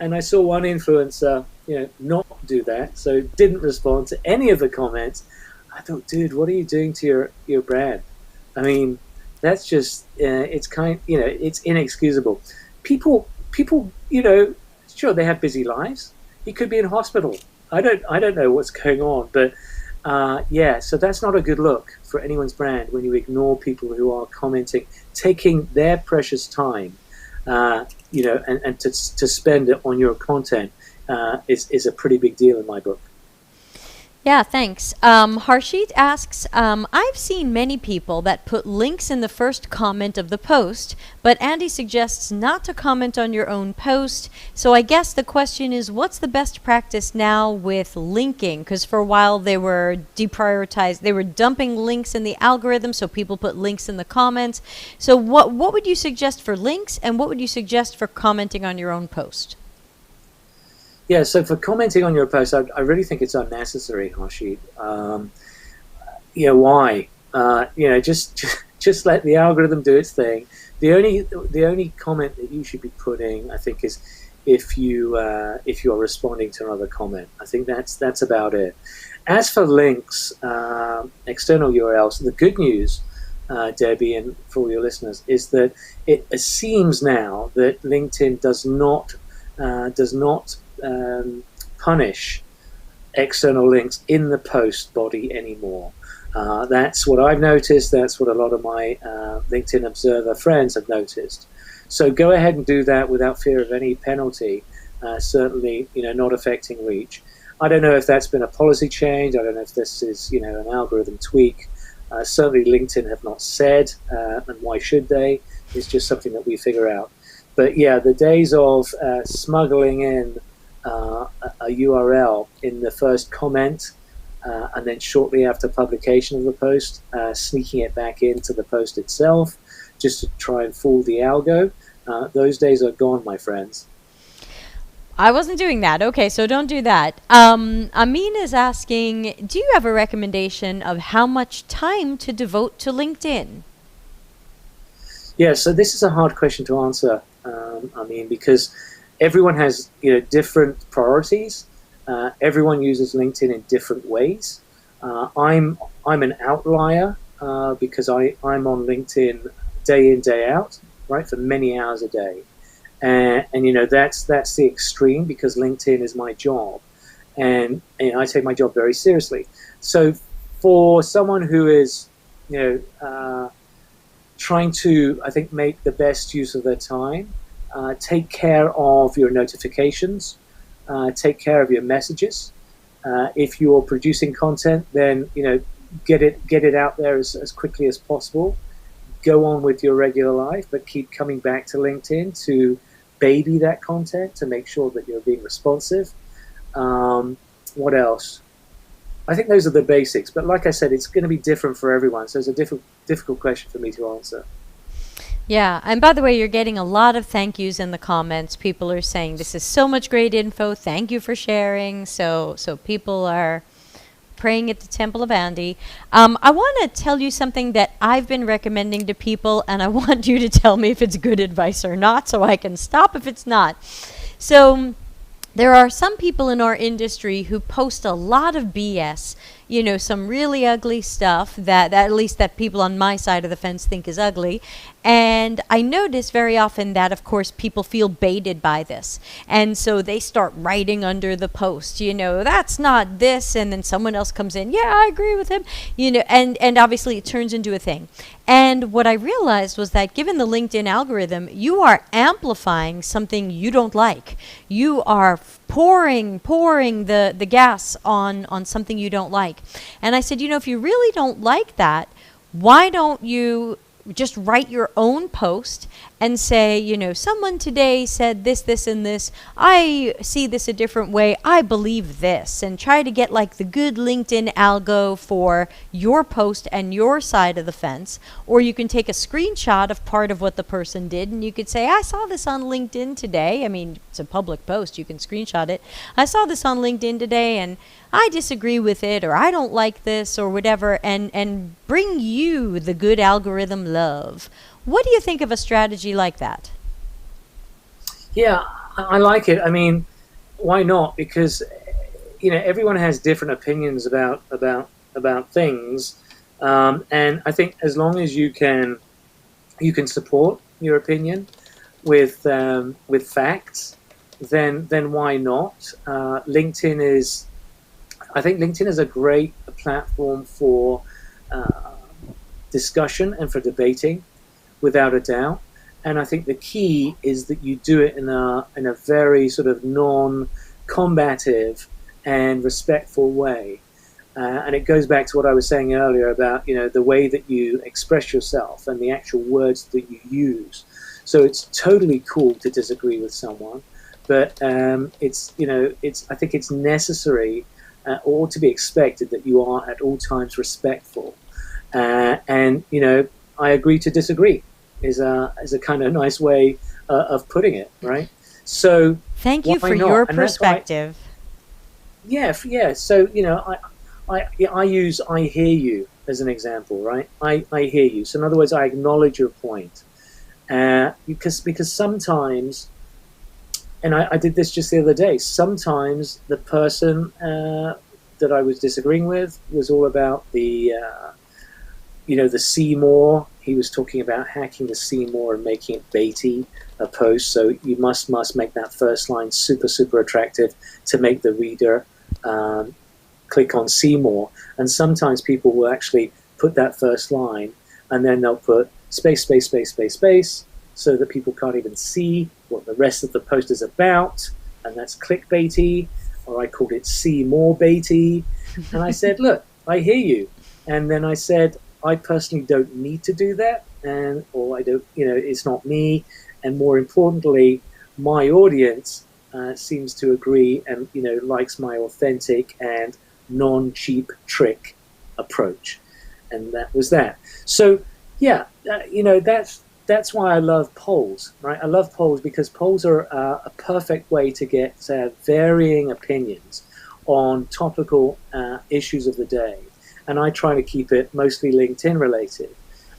And I saw one influencer, not do that. So didn't respond to any of the comments. I thought, dude, what are you doing to your brand? I mean, that's just, it's inexcusable. People, sure, they have busy lives. He could be in hospital. I don't know what's going on, but so that's not a good look for anyone's brand when you ignore people who are commenting, taking their precious time, and to spend it on your content is a pretty big deal in my book. Yeah, thanks. Harshit asks, I've seen many people that put links in the first comment of the post, but Andy suggests not to comment on your own post. So I guess the question is, what's the best practice now with linking? Because for a while they were deprioritized. They were dumping links in the algorithm, so people put links in the comments. So what would you suggest for links, and what would you suggest for commenting on your own post? Yeah, so for commenting on your post, I really think it's unnecessary, Harshit. Why? Just let the algorithm do its thing. The only comment that you should be putting, I think, is if you are responding to another comment. I think that's about it. As for links, external URLs, the good news, Debbie, and for all your listeners, is that it seems now that LinkedIn does not punish external links in the post body anymore. That's what I've noticed. That's what a lot of my LinkedIn Observer friends have noticed. So go ahead and do that without fear of any penalty. Certainly, not affecting reach. I don't know if that's been a policy change. I don't know if this is, an algorithm tweak. Certainly LinkedIn have not said, and why should they? It's just something that we figure out. But yeah, the days of smuggling in a URL in the first comment, and then shortly after publication of the post, sneaking it back into the post itself, just to try and fool the algo, those days are gone, my friends. I wasn't doing that. Okay, so don't do that. Amin is asking, do you have a recommendation of how much time to devote to LinkedIn? Yeah, so this is a hard question to answer, because everyone has different priorities. Everyone uses LinkedIn in different ways. I'm an outlier because I'm on LinkedIn day in, day out, right, for many hours a day. And that's the extreme, because LinkedIn is my job, and I take my job very seriously. So for someone who is trying to, I think, make the best use of their time, take care of your notifications, take care of your messages. If you're producing content, then get it out there as quickly as possible. Go on with your regular life, but keep coming back to LinkedIn to baby that content, to make sure that you're being responsive. What else? I think those are the basics, but like I said, it's going to be different for everyone, so it's a difficult question for me to answer. Yeah, and by the way, you're getting a lot of thank yous in the comments. People are saying, this is so much great info, thank you for sharing. So people are praying at the Temple of Andy. I want to tell you something that I've been recommending to people, and I want you to tell me if it's good advice or not, so I can stop if it's not. So there are some people in our industry who post a lot of BS, some really ugly stuff that at least that people on my side of the fence think is ugly. And I notice very often that, of course, people feel baited by this. And so they start writing under the post, that's not this. And then someone else comes in, yeah, I agree with him, and obviously it turns into a thing. And what I realized was that given the LinkedIn algorithm, you are amplifying something you don't like. You are pouring the gas on something you don't like. And I said, if you really don't like that, why don't you just write your own post and say, someone today said this, this, and this. I see this a different way. I believe this. And try to get like the good LinkedIn algo for your post and your side of the fence. Or you can take a screenshot of part of what the person did, and you could say, I saw this on LinkedIn today. I mean, it's a public post. You can screenshot it. I saw this on LinkedIn today, and I disagree with it, or I don't like this, or whatever, and bring you the good algorithm love. What do you think of a strategy like that? Yeah, I like it. I mean, why not? Because everyone has different opinions about things, and I think as long as you can support your opinion with facts, then why not? LinkedIn is a great platform for discussion and for debating, without a doubt. And I think the key is that you do it in a very sort of non-combative and respectful way. And it goes back to what I was saying earlier about the way that you express yourself and the actual words that you use. So it's totally cool to disagree with someone, but I think it's necessary or to be expected that you are at all times respectful. And I agree to disagree is a kind of nice way of putting it, right? So thank you for your perspective. Yeah. So I use "I hear you" as an example, right? I hear you. So in other words, I acknowledge your point, because sometimes, and I did this just the other day. Sometimes the person that I was disagreeing with was all about the Seymour. He was talking about hacking the Seymour and making it baity, a post. So you must make that first line super, super attractive to make the reader click on Seymour. And sometimes people will actually put that first line and then they'll put space, space, space, space, space, so that people can't even see what the rest of the post is about. And that's clickbaity. or I called it see more Beatty. And I said, look, I hear you. And then I said, I personally don't need to do that. Or I don't, it's not me. And more importantly, my audience seems to agree and, likes my authentic and non-cheap trick approach. And that was that. So, yeah, that's why I love polls, right? I love polls because polls are a perfect way to get varying opinions on topical issues of the day. And I try to keep it mostly LinkedIn related.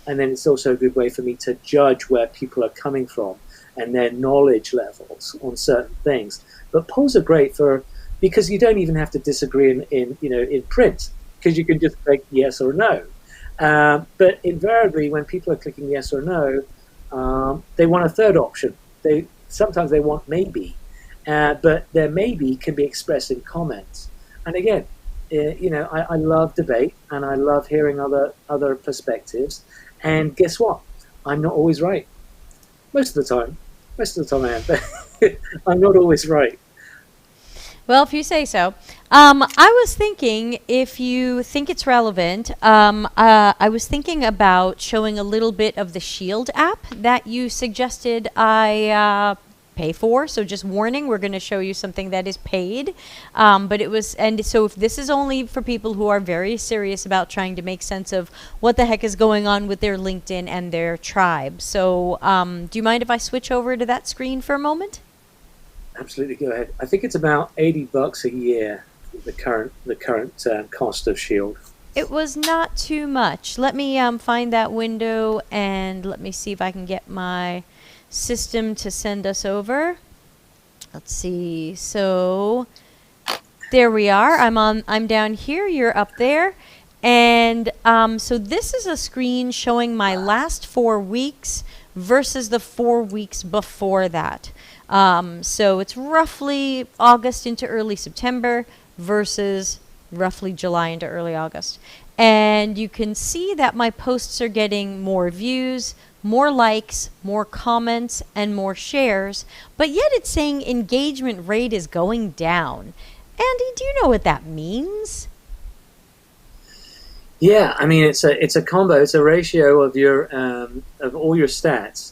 And then it's also a good way for me to judge where people are coming from and their knowledge levels on certain things. But polls are great because you don't even have to disagree in print, because you can just click yes or no. But invariably, when people are clicking yes or no, they want a third option. Sometimes they want maybe, but their maybe can be expressed in comments. And again, I love debate and I love hearing other perspectives. And guess what? I'm not always right. Most of the time I am, but I'm not always right. Well, if you say so. I was thinking, if you think it's relevant, I was thinking about showing a little bit of the Shield app that you suggested I pay for. So just warning, we're going to show you something that is paid. And so if this is only for people who are very serious about trying to make sense of what the heck is going on with their LinkedIn and their tribe. So do you mind if I switch over to that screen for a moment? Absolutely, go ahead. I think it's about $80 a year, the current cost of Shield. It was not too much. Let me find that window and let me see if I can get my system to send us over. Let's see. So there we are. I'm down here. You're up there. And so this is a screen showing my last 4 weeks versus the 4 weeks before that. So it's roughly August into early September versus roughly July into early August. And you can see that my posts are getting more views, more likes, more comments, and more shares. But yet it's saying engagement rate is going down. Andy, do you know what that means? Yeah, I mean it's a combo. It's a ratio of your of all your stats,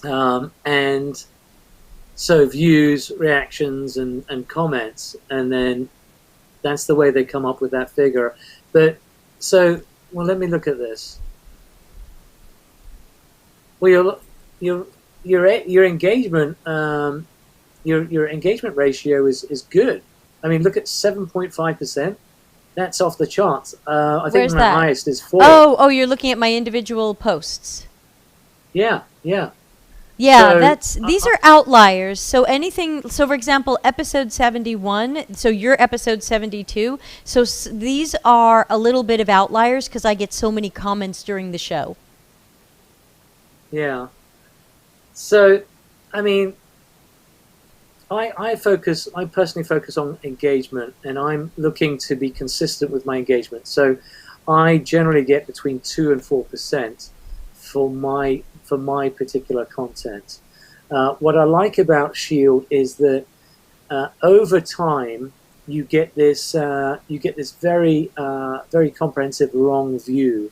and so views, reactions, and comments, and then that's the way they come up with that figure. But let me look at this. Well, your engagement your engagement ratio is good. I mean, look at 7.5%. That's off the charts. I think my highest is 4. Oh, you're looking at my individual posts. Yeah. Yeah, these are outliers. So for example, episode 71, so you're episode 72. So these are a little bit of outliers because I get so many comments during the show. Yeah. So, I mean, I personally focus on engagement, and I'm looking to be consistent with my engagement. So I generally get between 2 and 4% for my particular content. What I like about Shield is that over time you get this very very comprehensive long view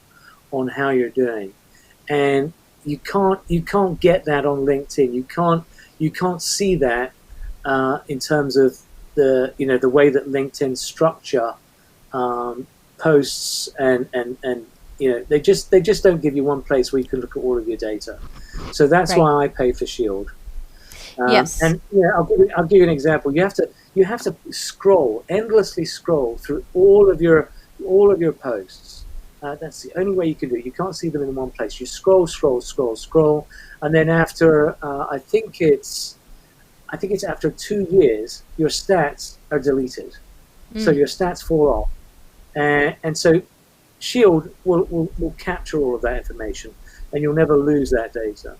on how you're doing, and you can't get that on LinkedIn. You can't see that in terms of the way that LinkedIn structure posts and they just don't give you one place where you can look at all of your data. So that's why I pay for Shield. Yes. And I'll give you an example. You have to endlessly scroll through all of your posts. That's the only way you can do it. You can't see them in one place. You scroll, and then after I think it's after 2 years, your stats are deleted. So your stats fall off, and so Shield will capture all of that information, and you'll never lose that data.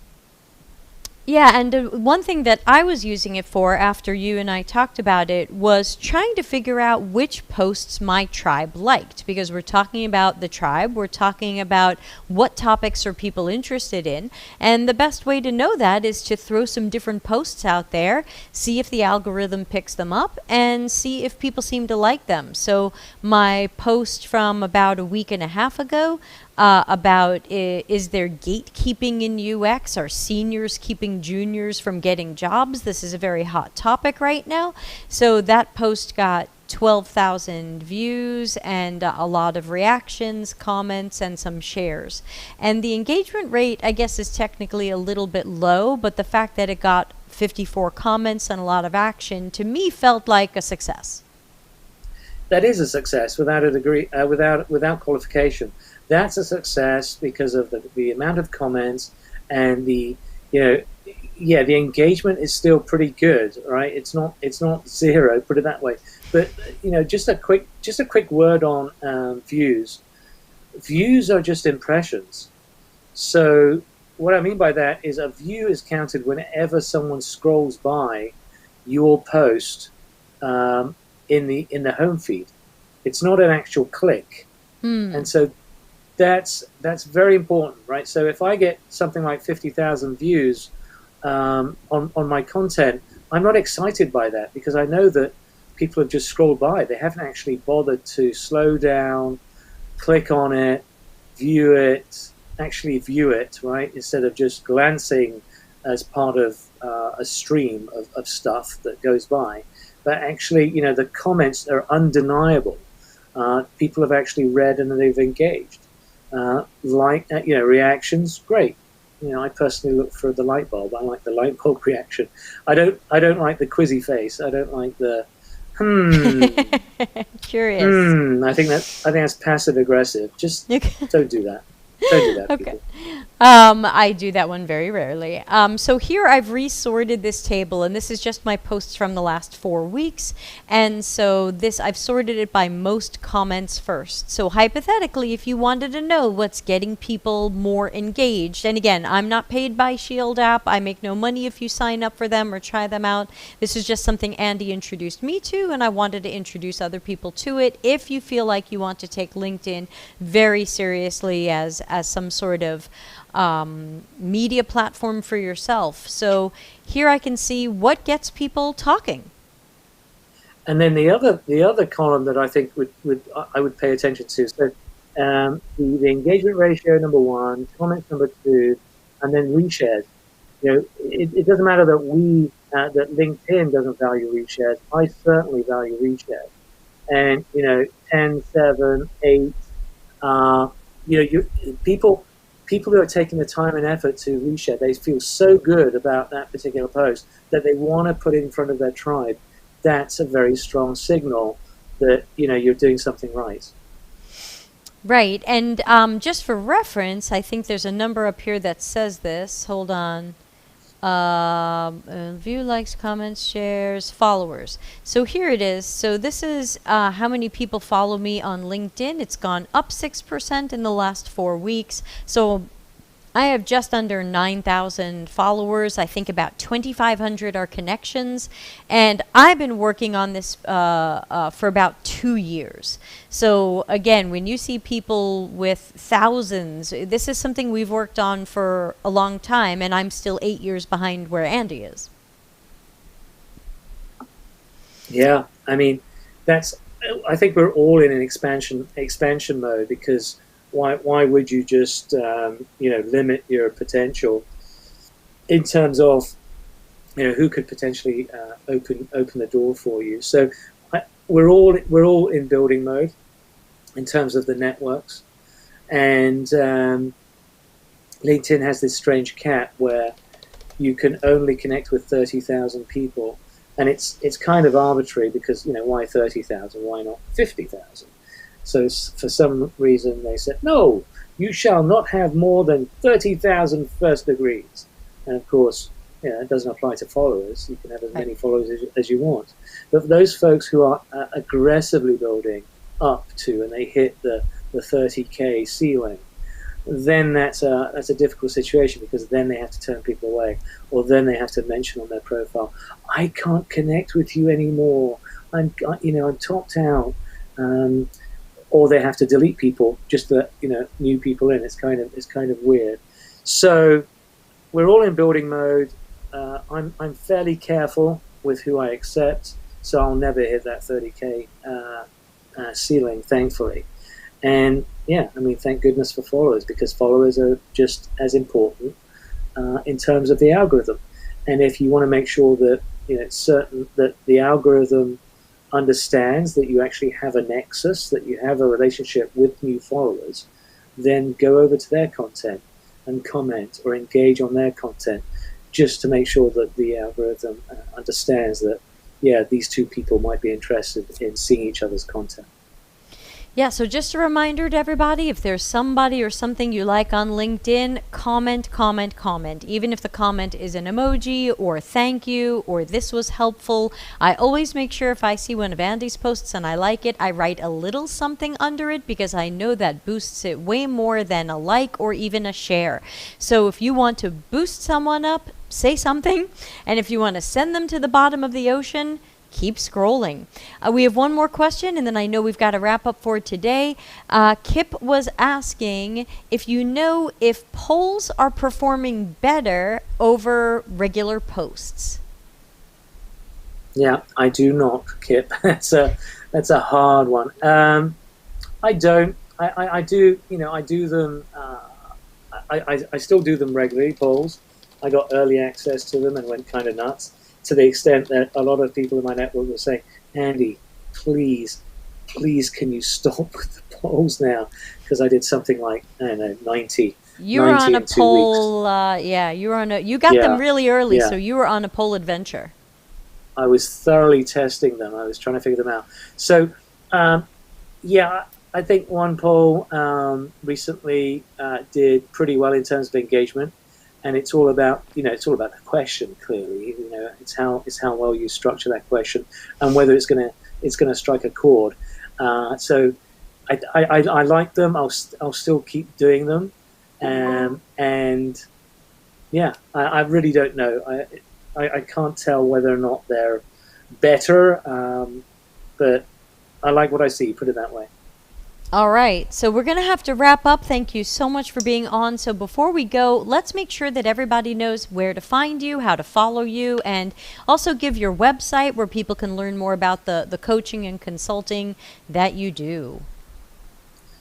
Yeah, and one thing that I was using it for after you and I talked about it was trying to figure out which posts my tribe liked, because we're talking about the tribe, we're talking about what topics are people interested in, and the best way to know that is to throw some different posts out there, see if the algorithm picks them up, and see if people seem to like them. So my post from about a week and a half ago about is there gatekeeping in UX? Are seniors keeping juniors from getting jobs? This is a very hot topic right now. So that post got 12,000 views and a lot of reactions, comments, and some shares. And the engagement rate, I guess, is technically a little bit low, but the fact that it got 54 comments and a lot of action, to me, felt like a success. That is a success without a degree, without qualification. That's a success because of the amount of comments and the the engagement is still pretty good, right? It's not zero, put it that way. But just a quick word on views. Views are just impressions. So what I mean by that is a view is counted whenever someone scrolls by your post in the home feed. It's not an actual click, and so that's very important, right? So if I get something like 50,000 views on my content, I'm not excited by that because I know that people have just scrolled by. They haven't actually bothered to slow down, click on it, actually view it, right? Instead of just glancing as part of a stream of stuff that goes by. But actually, the comments are undeniable. People have actually read and they've engaged. Reactions, great. I personally look for the light bulb. I like the light bulb reaction. I don't like the quizzy face. I don't like the Curious. I think that's passive aggressive. Just don't do that. Don't do that, Okay. people. I do that one very rarely. So here I've resorted this table, and this is just my posts from the last 4 weeks. And so I've sorted it by most comments first. So hypothetically, if you wanted to know what's getting people more engaged, and again, I'm not paid by Shield app. I make no money if you sign up for them or try them out. This is just something Andy introduced me to, and I wanted to introduce other people to it. If you feel like you want to take LinkedIn very seriously as some sort of media platform for yourself. So here I can see what gets people talking. And then the other column that I think I would pay attention to. So the engagement ratio, number 1, comments, number 2, and then reshares. It doesn't matter that that LinkedIn doesn't value reshares. I certainly value reshares. And 10, 7, 8. People who are taking the time and effort to reshare, they feel so good about that particular post that they want to put it in front of their tribe. That's a very strong signal that you're doing something right. Right, and just for reference, I think there's a number up here that says this. Hold on. View, likes, comments, shares, followers. So here it is. So this is how many people follow me on LinkedIn. It's gone up 6% in the last 4 weeks. So I have just under 9,000 followers. I think about 2,500 are connections. And I've been working on this for about 2 years. So again, when you see people with thousands, this is something we've worked on for a long time, and I'm still 8 years behind where Andy is. Yeah, I mean, I think we're all in an expansion mode because why would you just limit your potential in terms of who could potentially open the door for you? So we're all in building mode in terms of the networks, and LinkedIn has this strange cap where you can only connect with 30,000 people, and it's kind of arbitrary because why 30,000? Why not 50,000? So for some reason they said, no, you shall not have more than 30,000 first degrees. And of course, it doesn't apply to followers. You can have as many followers as you want. But those folks who are aggressively building up to, and they hit the 30K ceiling, then that's a difficult situation, because then they have to turn people away, or then they have to mention on their profile, I can't connect with you anymore. I'm topped out, or they have to delete people just to new people in. It's kind of weird. So we're all in building mode. I'm fairly careful with who I accept, so I'll never hit that 30K ceiling, thankfully. And yeah, I mean, thank goodness for followers, because followers are just as important in terms of the algorithm. And if you want to make sure that it's certain that the algorithm understands that you actually have a nexus, that you have a relationship with new followers, then go over to their content and comment or engage on their content, just to make sure that the algorithm understands that, yeah, these two people might be interested in seeing each other's content. Yeah, so just a reminder to everybody, if there's somebody or something you like on LinkedIn, comment. Even if the comment is an emoji or thank you or this was helpful, I always make sure if I see one of Andy's posts and I like it, I write a little something under it, because I know that boosts it way more than a like or even a share. So if you want to boost someone up, say something. And if you want to send them to the bottom of the ocean, keep scrolling. We have one more question, and then I know we've got to wrap up for today. Kip was asking if you know if polls are performing better over regular posts. Yeah, I do not, Kip. That's a hard one. I don't. I do. I do them. I still do them regularly. Polls. I got early access to them and went kind of nuts, to the extent that a lot of people in my network will say, Andy, please, can you stop with the polls now? Because I did something like, I don't know, 90. You were on a poll, you got them really early, so you were on a poll adventure. I was thoroughly testing them. I was trying to figure them out. So, I think one poll recently did pretty well in terms of engagement. And it's all about, the question. Clearly, it's how well you structure that question, and whether it's gonna strike a chord. So, I like them. I'll still keep doing them, and yeah, I really don't know. I can't tell whether or not they're better, but I like what I see. Put it that way. All right, so we're going to have to wrap up. Thank you so much for being on. So before we go, let's make sure that everybody knows where to find you, how to follow you, and also give your website where people can learn more about the coaching and consulting that you do.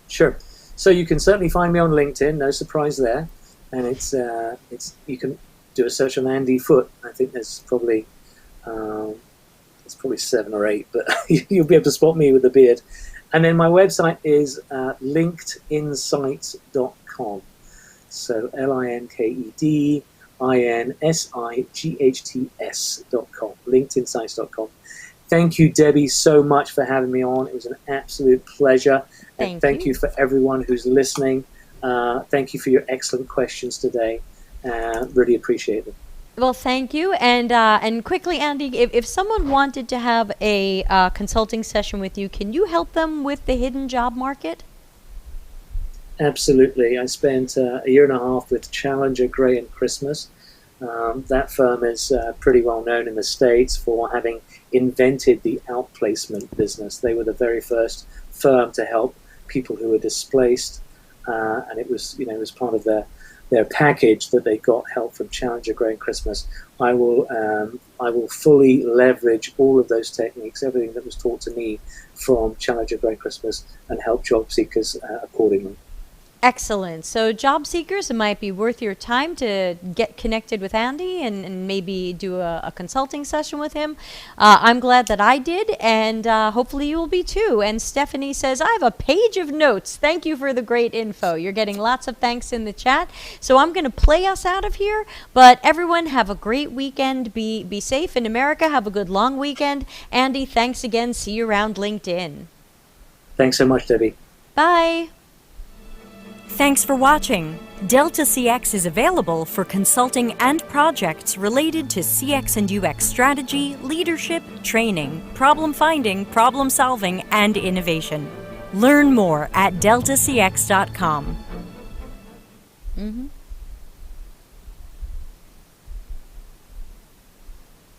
Sure. So you can certainly find me on LinkedIn, no surprise there. And it's you can do a search on Andy Foote. I think there's probably 7 or 8, but you'll be able to spot me with the beard. And then my website is linkedinsights.com. So linkedinsights.com. linkedinsights.com. Thank you, Debbie, so much for having me on. It was an absolute pleasure. And thank you for everyone who's listening. Thank you for your excellent questions today. Really appreciate them. Well, thank you. And quickly, Andy, if someone wanted to have a consulting session with you, can you help them with the hidden job market? Absolutely. I spent a year and a half with Challenger, Gray and Christmas. That firm is pretty well known in the States for having invented the outplacement business. They were the very first firm to help people who were displaced, and it was part of their package that they got help from Challenger, Gray and Christmas. I will fully leverage all of those techniques, everything that was taught to me from Challenger, Gray and Christmas, and help job seekers accordingly. Excellent. So job seekers, it might be worth your time to get connected with Andy and maybe do a consulting session with him. I'm glad that I did, and hopefully you will be too. And Stephanie says, I have a page of notes. Thank you for the great info. You're getting lots of thanks in the chat. So I'm going to play us out of here. But everyone, have a great weekend. Be safe in America. Have a good long weekend. Andy, thanks again. See you around LinkedIn. Thanks so much, Debbie. Bye. Thanks for watching. Delta CX is available for consulting and projects related to CX and UX strategy, leadership, training, problem finding, problem solving, and innovation. Learn more at deltacx.com.